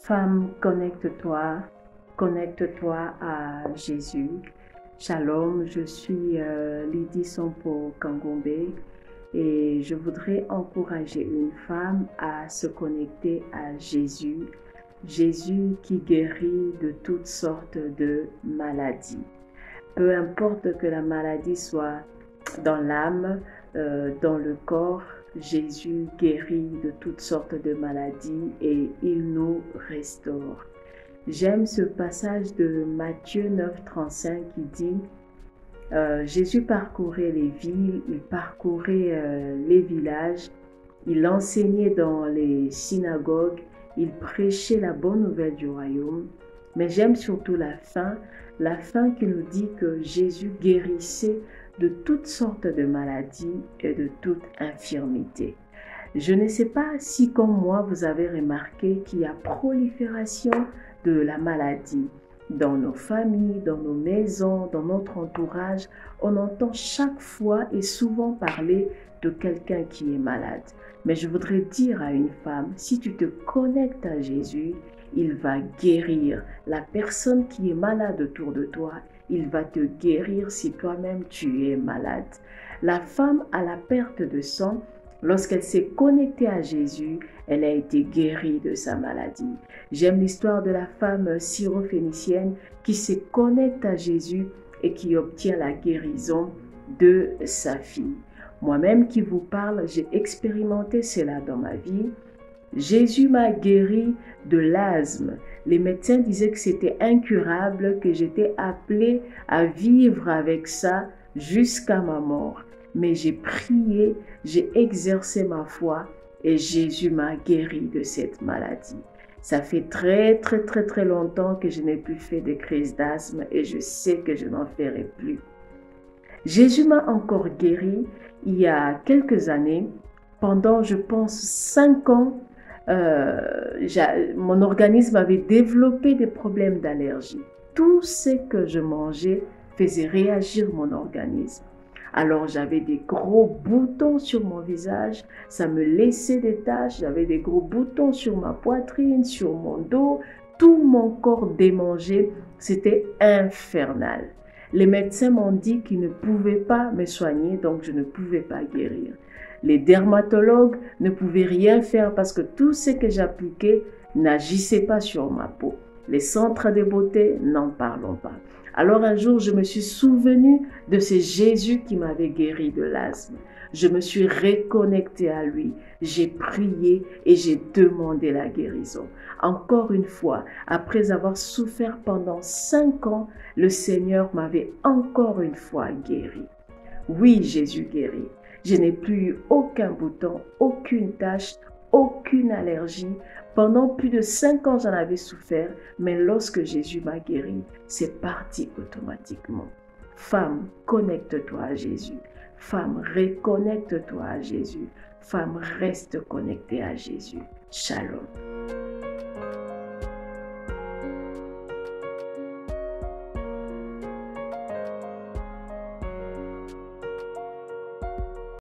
Femme, connecte-toi à Jésus. Shalom, je suis Lydie Sompo Kangombe et je voudrais encourager une femme à se connecter à Jésus. Jésus qui guérit de toutes sortes de maladies. Peu importe que la maladie soit dans l'âme, dans le corps, Jésus guérit de toutes sortes de maladies et il nous restaure. J'aime ce passage de Matthieu 9,35 qui dit Jésus parcourait les villes, il parcourait les villages, il enseignait dans les synagogues, il prêchait la bonne nouvelle du royaume. Mais j'aime surtout la fin qui nous dit que Jésus guérissait de toutes sortes de maladies et de toute infirmité. Je ne sais pas si, comme moi, vous avez remarqué qu'il y a prolifération de la maladie. Dans nos familles, dans nos maisons, dans notre entourage, on entend chaque fois et souvent parler de quelqu'un qui est malade. Mais je voudrais dire à une femme, si tu te connectes à Jésus, il va guérir la personne qui est malade autour de toi. Il va te guérir si toi-même tu es malade. La femme à la perte de sang, lorsqu'elle s'est connectée à Jésus, elle a été guérie de sa maladie. J'aime l'histoire de la femme syrophénicienne qui se connecte à Jésus et qui obtient la guérison de sa fille. Moi-même qui vous parle, j'ai expérimenté cela dans ma vie. Jésus m'a guéri de l'asthme. Les médecins disaient que c'était incurable, que j'étais appelée à vivre avec ça jusqu'à ma mort. Mais j'ai prié, j'ai exercé ma foi et Jésus m'a guéri de cette maladie. Ça fait très longtemps que je n'ai plus fait de crise d'asthme et je sais que je n'en ferai plus. Jésus m'a encore guéri il y a quelques années. Pendant, je pense, 5 ans, mon organisme avait développé des problèmes d'allergie. Tout ce que je mangeais faisait réagir mon organisme. Alors j'avais des gros boutons sur mon visage, ça me laissait des taches, j'avais des gros boutons sur ma poitrine, sur mon dos, tout mon corps démangé, c'était infernal. Les médecins m'ont dit qu'ils ne pouvaient pas me soigner, donc je ne pouvais pas guérir. Les dermatologues ne pouvaient rien faire parce que tout ce que j'appliquais n'agissait pas sur ma peau. Les centres de beauté, n'en parlons pas. Alors un jour, je me suis souvenue de ce Jésus qui m'avait guéri de l'asthme. Je me suis reconnectée à lui, j'ai prié et j'ai demandé la guérison. Encore une fois, après avoir souffert pendant 5 ans, le Seigneur m'avait encore une fois guéri. Oui, Jésus guérit. Je n'ai plus eu aucun bouton, aucune tache, aucune allergie. Pendant plus de 5 ans, j'en avais souffert, mais lorsque Jésus m'a guéri, c'est parti automatiquement. Femme, connecte-toi à Jésus. Femme, reconnecte-toi à Jésus. Femme, reste connectée à Jésus. Shalom.